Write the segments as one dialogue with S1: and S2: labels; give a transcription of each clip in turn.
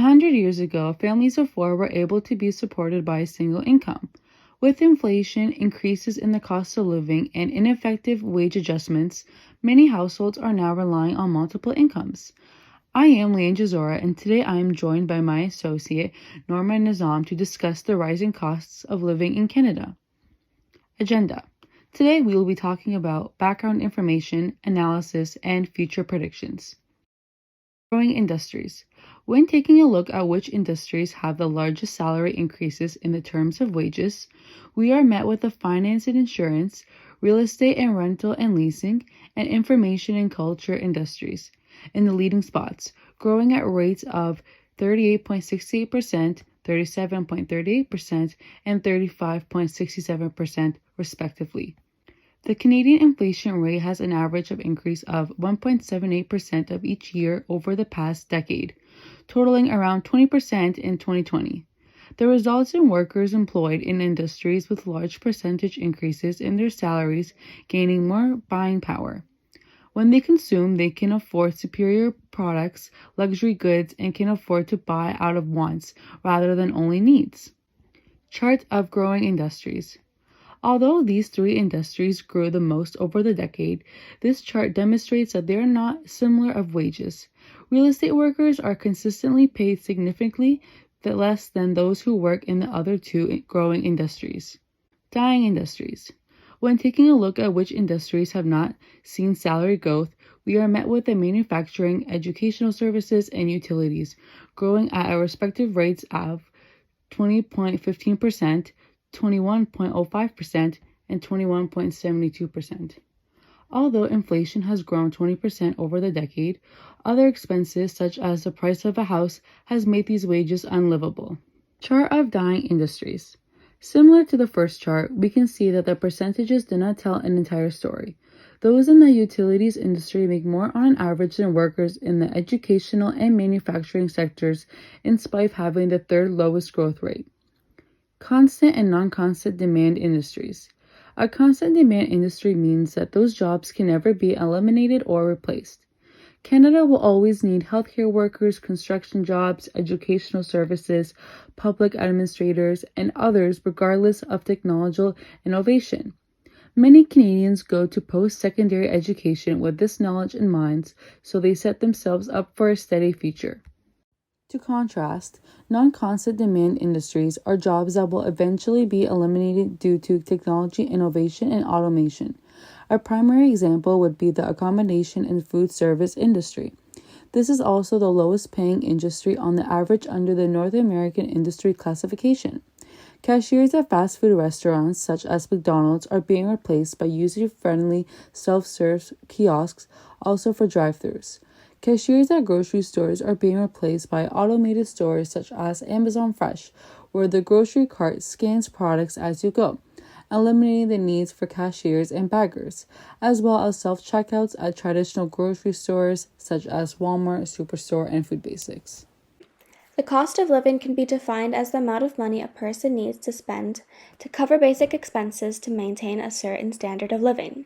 S1: 100 years ago, families of four were able to be supported by a single income. With inflation, increases in the cost of living, and ineffective wage adjustments, many households are now relying on multiple incomes. I am Leandra Zora, and today I am joined by my associate, Norma and Nizam, to discuss the rising costs of living in Canada. Agenda. Today we will be talking about background information, analysis, and future predictions. Growing industries. When taking a look at which industries have the largest salary increases in the terms of wages, we are met with the finance and insurance, real estate and rental and leasing, and information and culture industries in the leading spots, growing at rates of 38.68%, 37.38%, and 35.67% respectively. The Canadian inflation rate has an average of increase of 1.78% of each year over the past decade, totaling around 20% in 2020. The results in workers employed in industries with large percentage increases in their salaries gaining more buying power. When they consume, they can afford superior products, luxury goods, and can afford to buy out of wants rather than only needs. Chart of growing industries. Although these three industries grew the most over the decade, this chart demonstrates that they are not similar of wages. Real estate workers are consistently paid significantly less than those who work in the other two growing industries. Dying industries. When taking a look at which industries have not seen salary growth, we are met with the manufacturing, educational services, and utilities, growing at respective rates of 20.15%, 21.05%, and 21.72%. Although inflation has grown 20% over the decade, other expenses such as the price of a house has made these wages unlivable. Chart of dying industries. Similar to the first chart, we can see that the percentages do not tell an entire story. Those in the utilities industry make more on average than workers in the educational and manufacturing sectors, in spite of having the third lowest growth rate. Constant and non-constant demand industries. A constant demand industry means that those jobs can never be eliminated or replaced. Canada will always need healthcare workers, construction jobs, educational services, public administrators, and others regardless of technological innovation. Many Canadians go to post-secondary education with this knowledge in mind, so they set themselves up for a steady future. To contrast, non-constant demand industries are jobs that will eventually be eliminated due to technology innovation and automation. A primary example would be the accommodation and food service industry. This is also the lowest paying industry on the average under the North American industry classification. Cashiers at fast food restaurants such as McDonald's are being replaced by user-friendly self-serve kiosks, also for drive-thrus. Cashiers at grocery stores are being replaced by automated stores such as Amazon Fresh, where the grocery cart scans products as you go, eliminating the needs for cashiers and baggers, as well as self-checkouts at traditional grocery stores such as Walmart, Superstore, and Food Basics.
S2: The cost of living can be defined as the amount of money a person needs to spend to cover basic expenses to maintain a certain standard of living.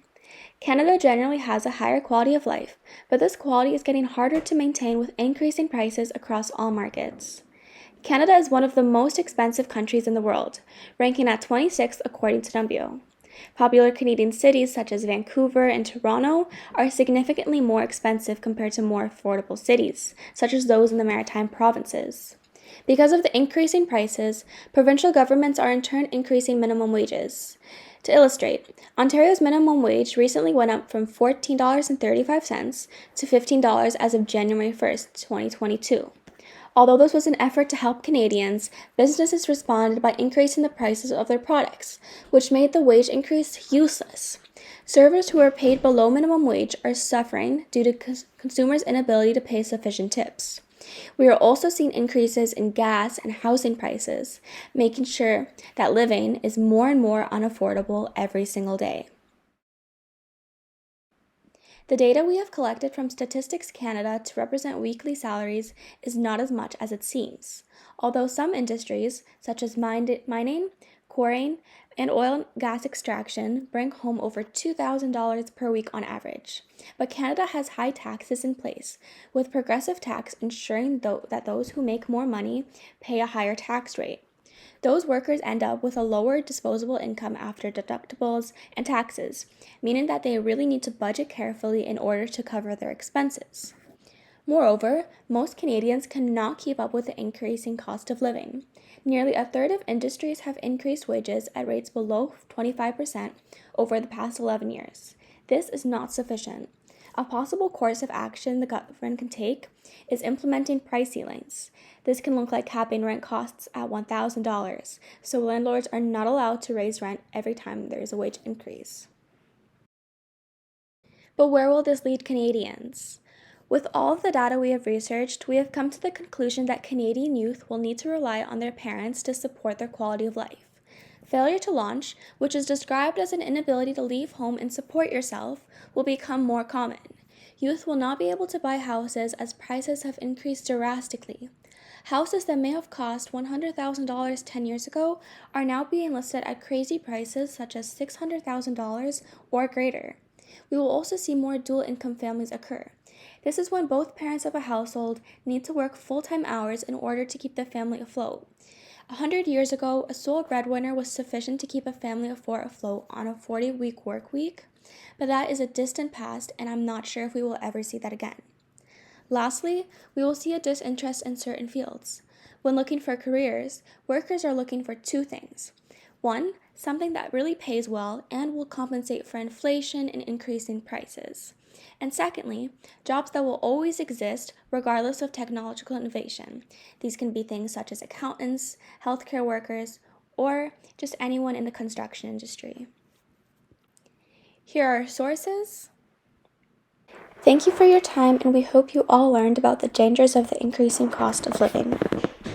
S2: Canada generally has a higher quality of life, but this quality is getting harder to maintain with increasing prices across all markets. Canada is one of the most expensive countries in the world, ranking at 26th according to WO. Popular Canadian cities such as Vancouver and Toronto are significantly more expensive compared to more affordable cities, such as those in the Maritime provinces. Because of the increasing prices, provincial governments are in turn increasing minimum wages. To illustrate, Ontario's minimum wage recently went up from $14.35 to $15 as of January 1st, 2022. Although this was an effort to help Canadians, businesses responded by increasing the prices of their products, which made the wage increase useless. Servers who are paid below minimum wage are suffering due to consumers' inability to pay sufficient tips. We are also seeing increases in gas and housing prices, making sure that living is more and more unaffordable every single day. The data we have collected from Statistics Canada to represent weekly salaries is not as much as it seems, although some industries, such as mining, quarrying, and oil and gas extraction bring home over $2,000 per week on average. But Canada has high taxes in place, with progressive tax ensuring that those who make more money pay a higher tax rate. Those workers end up with a lower disposable income after deductibles and taxes, meaning that they really need to budget carefully in order to cover their expenses. Moreover, most Canadians cannot keep up with the increasing cost of living. Nearly a third of industries have increased wages at rates below 25% over the past 11 years. This is not sufficient. A possible course of action the government can take is implementing price ceilings. This can look like capping rent costs at $1,000, so landlords are not allowed to raise rent every time there is a wage increase. But where will this lead Canadians? With all of the data we have researched, we have come to the conclusion that Canadian youth will need to rely on their parents to support their quality of life. Failure to launch, which is described as an inability to leave home and support yourself, will become more common. Youth will not be able to buy houses as prices have increased drastically. Houses that may have cost $100,000 10 years ago are now being listed at crazy prices such as $600,000 or greater. We will also see more dual income families occur. This is when both parents of a household need to work full-time hours in order to keep the family afloat. 100 years ago, a sole breadwinner was sufficient to keep a family of four afloat on a 40-week work week, but that is a distant past, and I'm not sure if we will ever see that again. Lastly, we will see a disinterest in certain fields. When looking for careers, workers are looking for two things. One, something that really pays well and will compensate for inflation and increasing prices. And secondly, jobs that will always exist regardless of technological innovation. These can be things such as accountants, healthcare workers, or just anyone in the construction industry. Here are our sources. Thank you for your time, and we hope you all learned about the dangers of the increasing cost of living.